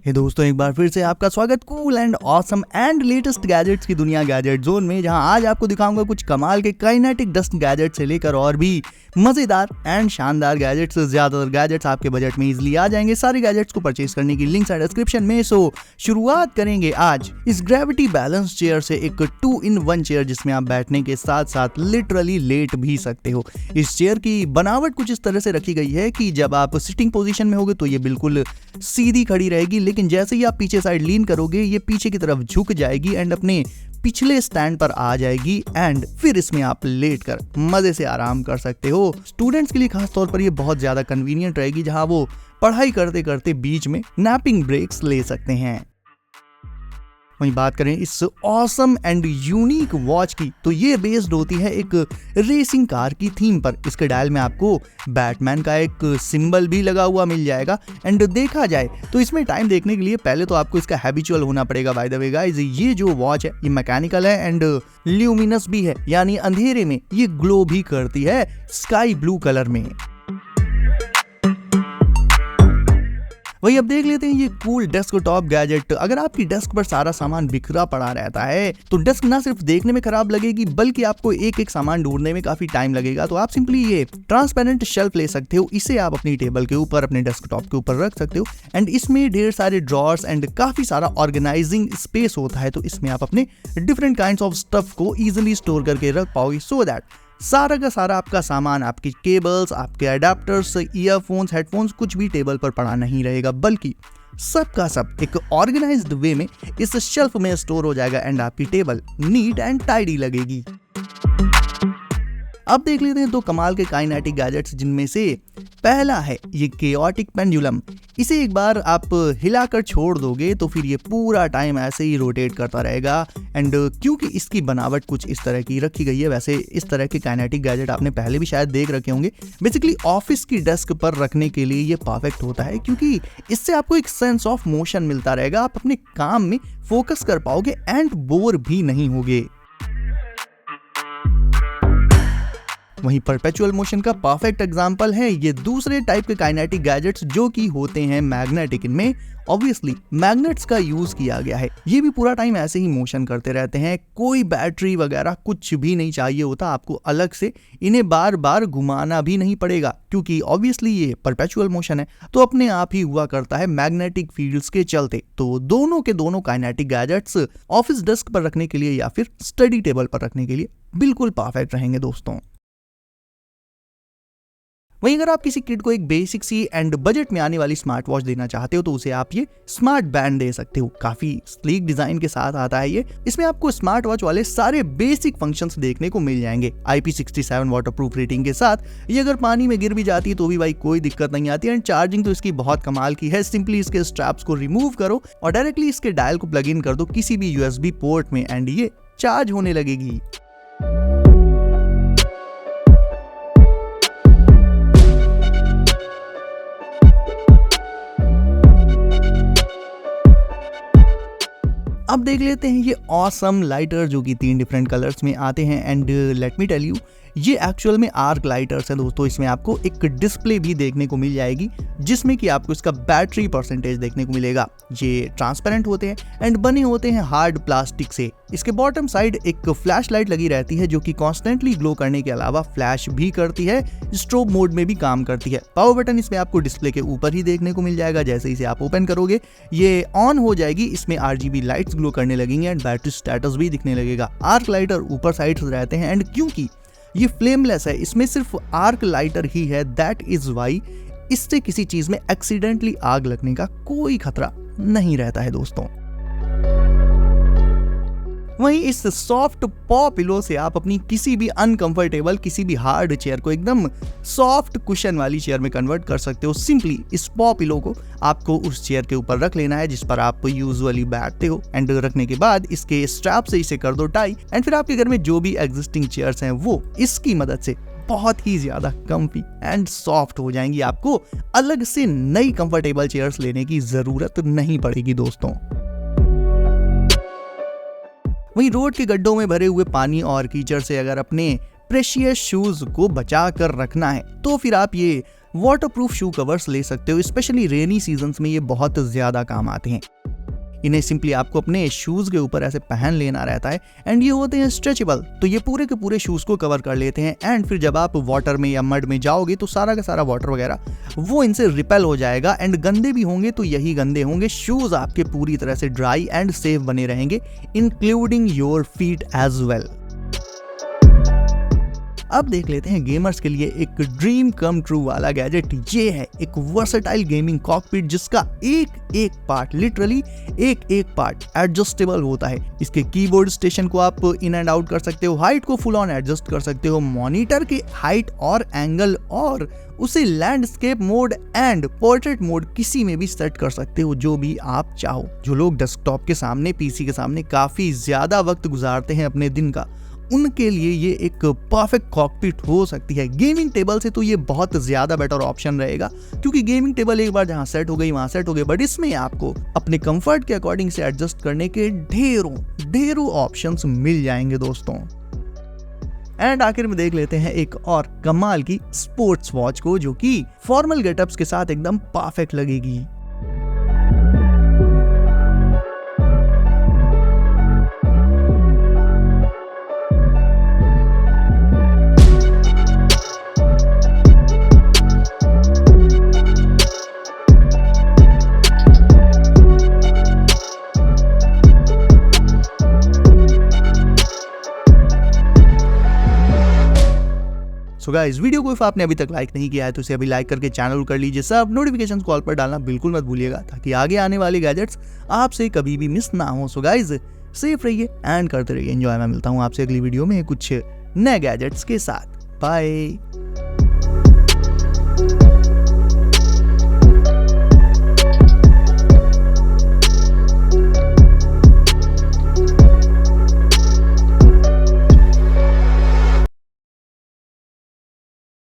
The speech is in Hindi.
हे दोस्तों, एक बार फिर से आपका स्वागत cool and awesome and latest gadgets की दुनिया गैजेट जोन में, जहां आज आपको दिखाऊंगा कुछ कमाल के काइनेटिक डस्ट गैजेट से लेकर और भी मजेदार एंड शानदार गैजेट्स। ज्यादातर गैजेट्स आपके बजट में इजीली आ जाएंगे। सारे गैजेट्स को परचेज करने की लिंक्स है डिस्क्रिप्शन में। सो शुरुआत करेंगे आज इस ग्रेविटी बैलेंस चेयर से, एक 2-in-1 चेयर जिसमें आप बैठने के साथ साथ लिटरली लेट भी सकते हो। इस चेयर की बनावट कुछ इस तरह से रखी गई है कि जब आप सिटिंग पोजीशन में होगे तो ये बिल्कुल सीधी खड़ी रहेगी, लेकिन जैसे ही आप पीछे साइड लीन करोगे ये पीछे की तरफ झुक जाएगी एंड अपने पिछले स्टैंड पर आ जाएगी एंड फिर इसमें आप लेट कर मजे से आराम कर सकते हो। स्टूडेंट्स के लिए खास तौर पर ये बहुत ज्यादा कन्वीनियंट रहेगी, जहां वो पढ़ाई करते करते बीच में नैपिंग ब्रेक्स ले सकते हैं। वहीं बात करें इस ऑसम एंड यूनिक वॉच की, तो ये बेस्ड होती है एक रेसिंग कार की थीम पर। इसके डायल में आपको बैटमैन का एक सिंबल भी लगा हुआ मिल जाएगा एंड देखा जाए तो इसमें टाइम देखने के लिए पहले तो आपको इसका हैबिचुअल होना पड़ेगा। बाय द वे गाइस, ये जो वॉच है ये मैकेनिकल है एंड ल्यूमिनस भी है, यानी अंधेरे में ये ग्लो भी करती है स्काई ब्लू कलर में। वही अब देख लेते हैं ये कूल डेस्कटॉप गैजेट। अगर आपकी डेस्क पर सारा सामान बिखरा पड़ा रहता है तो डेस्क ना सिर्फ देखने में खराब लगेगी बल्कि आपको एक एक सामान ढूंढने में काफी टाइम लगेगा। तो आप सिंपली ये ट्रांसपेरेंट शेल्फ ले सकते हो, इसे आप अपनी टेबल के ऊपर, अपने डेस्कटॉप के ऊपर रख सकते हो एंड इसमें ढेर सारे ड्रॉर्स एंड काफी सारा ऑर्गेनाइजिंग स्पेस होता है। तो इसमें आप अपने डिफरेंट काइंड्स ऑफ स्टफ को इजिली स्टोर करके रख पाओगे, सो दैट सारा का सारा आपका सामान, आपकी केबल्स, आपके अडेप्टर्स, ईयरफोन्स, हेडफोन्स, कुछ भी टेबल पर पड़ा नहीं रहेगा, बल्कि सब का सब एक ऑर्गेनाइज्ड वे में इस शेल्फ में स्टोर हो जाएगा एंड आपकी टेबल नीट एंड टाइडी लगेगी। अब देख लेते हैं दो कमाल के काइनेटिक गैजेट्स, जिनमें से पहला है ये केओटिक पेंडुलम। इसे एक बार आप हिलाकर छोड़ दोगे तो फिर ये पूरा टाइम ऐसे ही रोटेट करता रहेगा एंड क्योंकि इसकी बनावट कुछ इस तरह की रखी गई है, वैसे इस तरह के काइनेटिक गैजेट आपने पहले भी शायद देख रखे होंगे। बेसिकली ऑफिस की डेस्क पर रखने के लिए ये परफेक्ट होता है, क्योंकि इससे आपको एक सेंस ऑफ मोशन मिलता रहेगा। आप अपने काम में फोकस कर पाओगे एंड बोर भी नहीं होगे। वहीं परपेचुअल मोशन का परफेक्ट एग्जांपल है ये दूसरे टाइप के काइनेटिक गैजेट्स जो कि होते हैं मैग्नेटिक। इनमें ऑब्वियसली मैग्नेट्स का यूज किया गया है। ये भी पूरा टाइम ऐसे ही मोशन करते रहते हैं, कोई बैटरी वगैरह कुछ भी नहीं चाहिए होता आपको अलग से। इन्हें बार बार घुमाना भी नहीं पड़ेगा, क्योंकि ऑब्वियसली ये परपेचुअल मोशन है तो अपने आप ही हुआ करता है मैग्नेटिक फील्ड्स के चलते। तो दोनों के दोनों काइनेटिक गैजेट्स ऑफिस डेस्क पर रखने के लिए या फिर स्टडी टेबल पर रखने के लिए बिल्कुल परफेक्ट रहेंगे दोस्तों। वहीं अगर आप किसी किड को एक बेसिक सी एंड बजट में आने वाली स्मार्ट वॉच देना चाहते हो तो उसे आप ये स्मार्ट बैंड दे सकते हो। काफी स्लीक डिजाइन के साथ आता है ये। इसमें आपको स्मार्ट वॉच वाले सारे बेसिक फंक्शंस देखने को मिल जाएंगे। IP67 वाटरप्रूफ रेटिंग के साथ ये अगर पानी में गिर भी जाती है तो भी भाई कोई दिक्कत नहीं आती। एंड चार्जिंग तो इसकी बहुत कमाल की है। सिंपली इसके स्ट्रैप्स को रिमूव करो और डायरेक्टली इसके डायल को प्लग इन कर दो किसी भी USB पोर्ट में एंड ये चार्ज होने लगेगी। अब देख लेते हैं ये ऑसम लाइटर, जो कि 3 डिफरेंट कलर्स में आते हैं and let me tell you ये एक्चुअल में आर्क लाइटर्स है दोस्तों। इसमें आपको एक डिस्प्ले भी देखने को मिल जाएगी जिसमें कि आपको इसका बैटरी परसेंटेज देखने को मिलेगा। ये ट्रांसपेरेंट होते हैं एंड बने होते हैं हार्ड प्लास्टिक से। इसके बॉटम साइड एक फ्लैश लाइट लगी रहती है जो कि कॉन्स्टेंटली ग्लो करने के अलावा फ्लैश भी करती है, स्ट्रोब मोड में भी काम करती है। पावर बटन इसमें आपको डिस्प्ले के ऊपर ही देखने को मिल जाएगा। जैसे इसे आप ओपन करोगे ये ऑन हो जाएगी, इसमें RGB लाइट्स ग्लो करने लगेंगी एंड बैटरी स्टेटस भी दिखने लगेगा। आर्क लाइटर ऊपर साइड रहते हैं एंड क्योंकि ये फ्लेमलेस है, इसमें सिर्फ आर्क लाइटर ही है, दैट इज वाई इससे किसी चीज में एक्सीडेंटली आग लगने का कोई खतरा नहीं रहता है दोस्तों। वहीं इस सॉफ्ट पॉ पिलो से आप अपनी किसी भी अनकंफर्टेबल, किसी भी हार्ड चेयर को एकदम सॉफ्ट कुशन वाली चेयर में कन्वर्ट कर सकते हो। सिंपली इस पॉ पिलो को आपको उस चेयर के ऊपर रख लेना है जिस पर आप यूजुअली बैठते हो एंड रखने के बाद इसके स्ट्रैप से इसे कर दो टाई एंड फिर आपके घर में जो भी एग्जिस्टिंग चेयर्स हैं वो इसकी मदद से बहुत ही ज्यादा कंफी एंड सॉफ्ट हो जाएंगी। आपको अलग से नई कंफर्टेबल चेयर्स लेने की जरूरत नहीं पड़ेगी दोस्तों। वहीं रोड के गड्ढों में भरे हुए पानी और कीचड़ से अगर अपने प्रेशियस शूज को बचा कर रखना है तो फिर आप ये वाटरप्रूफ शू कवर्स ले सकते हो। स्पेशली रेनी सीजन्स में ये बहुत ज़्यादा काम आते हैं। इन्हें सिंपली आपको अपने शूज़ के ऊपर ऐसे पहन लेना रहता है एंड ये होते हैं स्ट्रेचेबल, तो ये पूरे के पूरे शूज़ को कवर कर लेते हैं एंड फिर जब आप वाटर में या मड में जाओगे तो सारा का सारा वाटर वगैरह वो इनसे रिपेल हो जाएगा एंड गंदे भी होंगे तो यही गंदे होंगे, शूज़ आपके पूरी तरह से ड्राई एंड सेफ बने रहेंगे, including your feet as well. अब देख लेते हैं गेमर्स के लिए एक ड्रीम कम ट्रू वाला गैजेट। ये है एक वर्सेटाइल गेमिंग कॉकपिट जिसका एक एक पार्ट, लिटरली एक पार्ट एडजस्टेबल होता है। इसके कीबोर्ड स्टेशन को आप इन एंड आउट कर सकते हो, हाइट को फुल ऑन एडजस्ट कर सकते हो, मॉनिटर के हाइट और एंगल और उसे landscape mode and portrait mode किसी में भी सेट कर सकते हो, जो भी आप चाहो। जो लोग डेस्कटॉप के सामने, पीसी के सामने काफी ज्यादा वक्त गुजारते हैं अपने दिन का, उनके लिए ये एक परफेक्ट कॉकपिट हो सकती है। गेमिंग टेबल से तो ये बहुत ज्यादा बेटर ऑप्शन रहेगा, क्योंकि गेमिंग टेबल एक बार जहां सेट हो गई वहां सेट हो गई, बट इसमें आपको अपने कंफर्ट के अकॉर्डिंग से एडजस्ट करने के ढेरों ऑप्शंस मिल जाएंगे दोस्तों। एंड आखिर में देख लेते हैं एक और कमाल की स्पोर्ट्स वॉच को, जो कि फॉर्मल गेटअप्स के साथ एकदम परफेक्ट लगेगी। सो गाइस, वीडियो को इफ आपने अभी तक लाइक नहीं किया है तो इसे अभी लाइक करके चैनल कर लीजिए। सब नोटिफिकेशन कॉल पर डालना बिल्कुल मत भूलिएगा, ताकि आगे आने वाले गैजेट्स आपसे कभी भी मिस ना हो। सो गाइस, सेफ रहिए एंड करते रहिए एंजॉय। मैं मिलता हूँ आपसे अगली वीडियो में कुछ नए गैजेट्स के साथ। बाय।